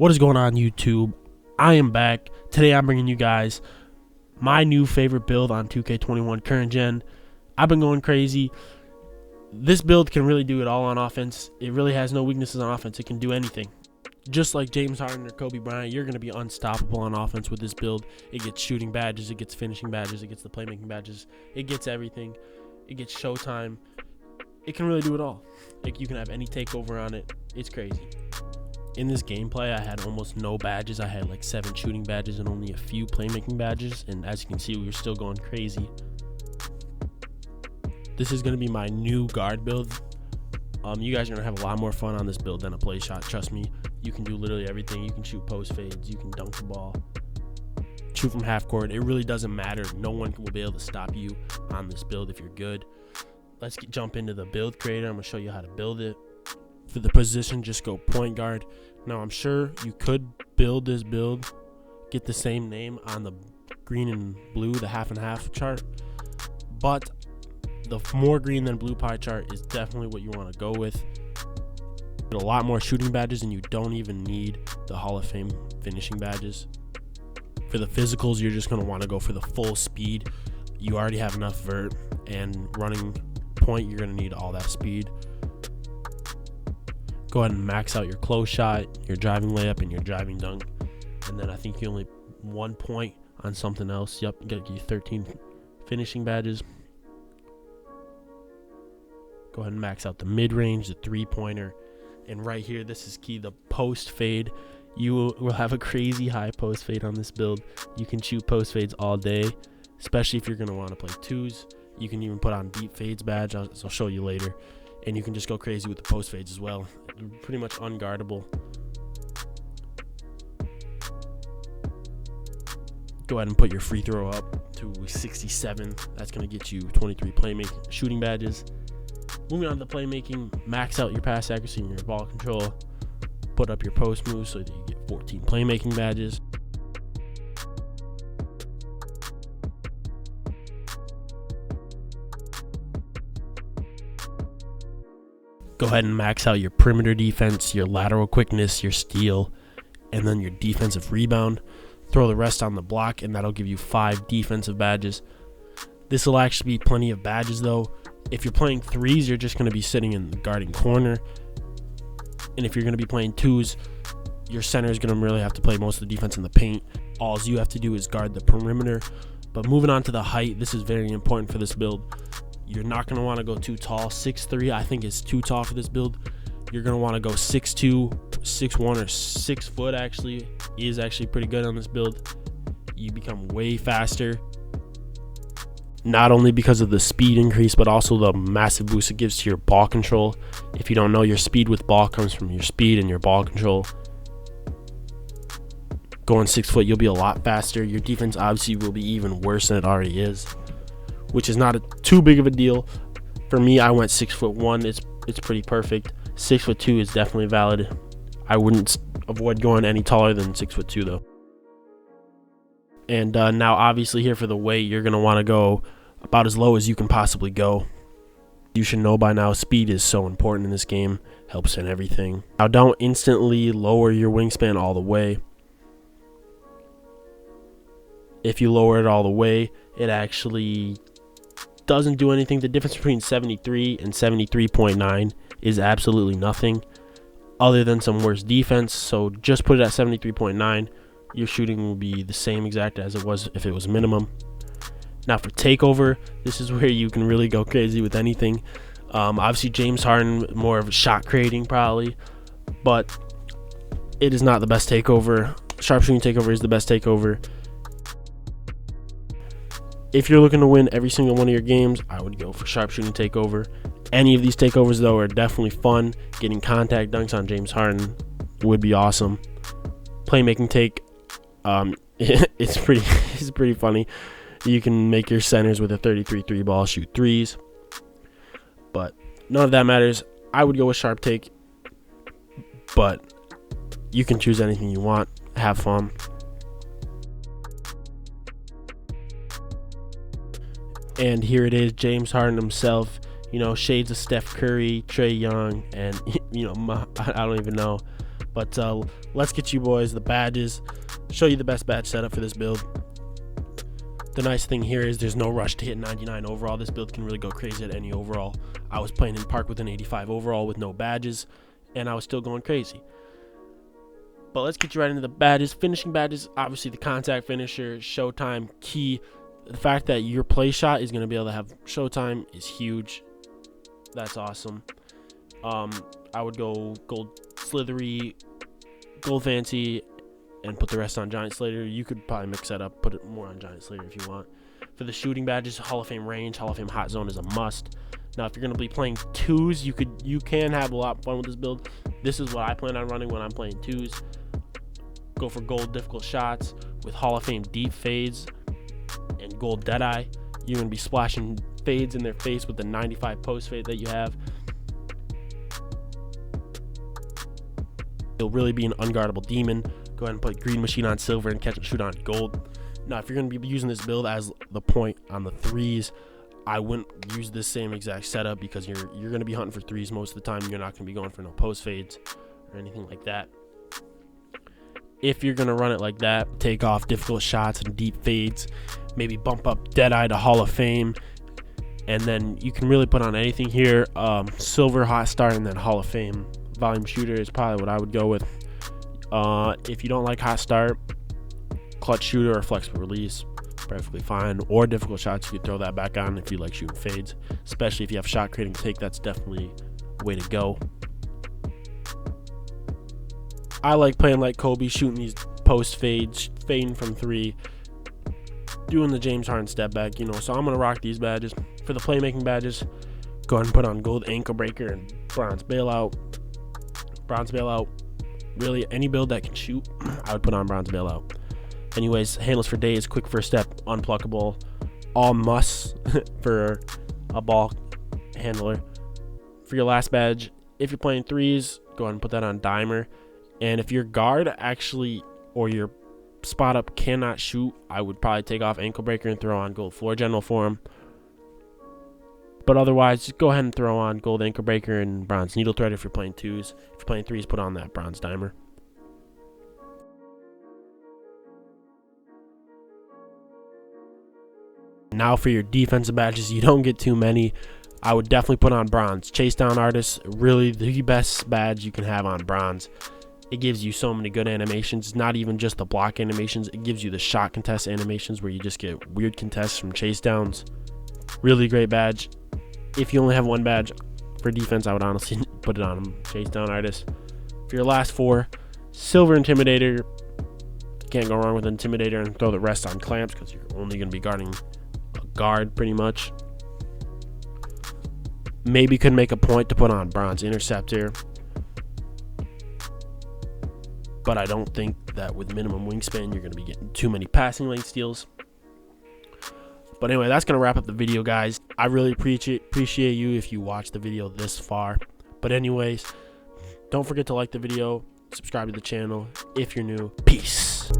What is going on, YouTube? I am back. Today I'm bringing you guys my new favorite build on 2K21 current gen. I've been going crazy. This build can really do it all on offense. It really has no weaknesses on offense. It can do anything. Just like James Harden or Kobe Bryant, you're going to be unstoppable on offense with this build. It gets shooting badges, it gets finishing badges, it gets the playmaking badges, it gets everything. It gets showtime. It can really do it all. Like, you can have any takeover on it. It's crazy. In this gameplay, I had almost no badges. I had like 7 shooting badges and only a few playmaking badges. And as you can see, we were still going crazy. This is going to be my new guard build. You guys are going to have a lot more fun on this build than a play shot. Trust me. You can do literally everything. You can shoot post fades. You can dunk the ball. Shoot from half court. It really doesn't matter. No one will be able to stop you on this build if you're good. Let's jump into the build creator. I'm going to show you how to build it. For the position, just go point guard. Now, I'm sure you could build this build, get the same name on the green and blue, the half and half chart, but the more green than blue pie chart is definitely what you want to go with. Get a lot more shooting badges, and you don't even need the Hall of Fame finishing badges. For the physicals, you're just going to want to go for the full speed. You already have enough vert, and running point, you're going to need all that speed. Go ahead and max out your close shot, your driving layup, and your driving dunk. And then I think you only 1 point on something else. Yep, get you 13 finishing badges. Go ahead and max out the mid-range, the three-pointer. And right here, this is key, the post fade. You will have a crazy high post fade on this build. You can shoot post fades all day, especially if you're going to want to play twos. You can even put on deep fades badge. I'll show you later. And you can just go crazy with the post fades as well. Pretty much unguardable. Go ahead and put your free throw up to 67. That's going to get you 23 playmaking shooting badges. Moving on to the playmaking, max out your pass accuracy and your ball control. Put up your post moves so that you get 14 playmaking badges. Go ahead and max out your perimeter defense, your lateral quickness, your steal, and then your defensive rebound. Throw the rest on the block, and that'll give you 5 defensive badges. This will actually be plenty of badges, though. If you're playing threes, you're just going to be sitting in the guarding corner. And if you're going to be playing twos, your center is going to really have to play most of the defense in the paint. All you have to do is guard the perimeter. But moving on to the height, this is very important for this build. You're not going to want to go too tall. 6'3", I think, is too tall for this build. You're going to want to go 6'2", 6'1", or 6 foot actually is actually pretty good on this build. You become way faster. Not only because of the speed increase, but also the massive boost it gives to your ball control. If you don't know, your speed with ball comes from your speed and your ball control. Going 6 foot, you'll be a lot faster. Your defense obviously will be even worse than it already is, which is not too big of a deal. For me, I went 6'1". It's pretty perfect. 6'2" is definitely valid. I wouldn't avoid going any taller than 6'2" though. And now, obviously, here for the weight, you're gonna want to go about as low as you can possibly go. You should know by now, speed is so important in this game. Helps in everything. Now, don't instantly lower your wingspan all the way. If you lower it all the way, it actually doesn't do anything. The difference between 73 and 73.9 is absolutely nothing other than some worse defense. So just put it at 73.9. Your shooting will be the same exact as it was if it was minimum. Now for takeover, this is where you can really go crazy with anything. Obviously James Harden, more of a shot creating probably, but it is not the best takeover. Sharpshooting takeover is the best takeover. If you're looking to win every single one of your games, I would go for sharpshooting takeover. Any of these takeovers, though, are definitely fun. Getting contact dunks on James Harden would be awesome. Playmaking take, it's pretty funny. You can make your centers with a 33 3 ball shoot threes, but none of that matters. I would go with sharp take, but you can choose anything you want. Have fun. And here it is, James Harden himself. you know, shades of Steph Curry, Trae Young, and, you know, I don't even know. But let's get you boys the badges, show you the best badge setup for this build. The nice thing here is there's no rush to hit 99 overall. This build can really go crazy at any overall. I was playing in park with an 85 overall with no badges, and I was still going crazy. But let's get you right into the badges. Finishing badges, obviously the contact finisher, showtime, key. The fact that your play shot is going to be able to have showtime is huge. That's awesome. I would go gold slithery, gold fancy, and put the rest on giant slater. You could probably mix that up, put it more on giant slater if you want. For the shooting badges, Hall of Fame range, Hall of Fame hot zone is a must. Now if you're going to be playing twos, you can have a lot of fun with this build. This is what I plan on running when I'm playing twos. Go for gold difficult shots with Hall of Fame deep fades and gold deadeye. You're going to be splashing fades in their face with the 95 post fade that you have. It'll really be an unguardable demon. Go ahead and put green machine on silver and catch and shoot on gold. Now if you're going to be using this build as the point on the threes, I wouldn't use this same exact setup because you're going to be hunting for threes most of the time. You're not going to be going for no post fades or anything like that. If you're going to run it like that, take off difficult shots and deep fades, maybe bump up Deadeye to Hall of Fame, and then you can really put on anything here. Silver, Hot Start, and then Hall of Fame. Volume Shooter is probably what I would go with. If you don't like Hot Start, Clutch Shooter or Flexible Release, perfectly fine. Or difficult shots, you could throw that back on if you like shooting fades. Especially if you have shot creating take, that's definitely a way to go. I like playing like Kobe, shooting these post fades, fading from three, doing the James Harden step back, so I'm going to rock these badges. For the playmaking badges, go ahead and put on gold ankle breaker and bronze bailout. Bronze bailout, really any build that can shoot, I would put on bronze bailout. Anyways, handles for days, quick first step, unpluckable, all musts for a ball handler. For your last badge, if you're playing threes, go ahead and put that on dimer. And if your guard actually, or your spot up cannot shoot, I would probably take off ankle breaker and throw on gold floor general for him. But otherwise, just go ahead and throw on gold ankle breaker and bronze needle thread if you're playing twos. If you're playing threes, put on that bronze dimer. Now for your defensive badges, you don't get too many. I would definitely put on bronze. Chase down artist, really the best badge you can have on bronze. It gives you so many good animations, not even just the block animations. It gives you the shot contest animations where you just get weird contests from chase downs. Really great badge. If you only have one badge for defense, I would honestly put it on them. Chase down artist. For your last four, silver intimidator. Can't go wrong with intimidator, and throw the rest on clamps because you're only going to be guarding a guard pretty much. Maybe could make a point to put on bronze interceptor, but I don't think that with minimum wingspan you're going to be getting too many passing lane steals. But anyway, that's going to wrap up the video, guys. I really appreciate you if you watch the video this far. But anyways, don't forget to like the video, subscribe to the channel if you're new. Peace.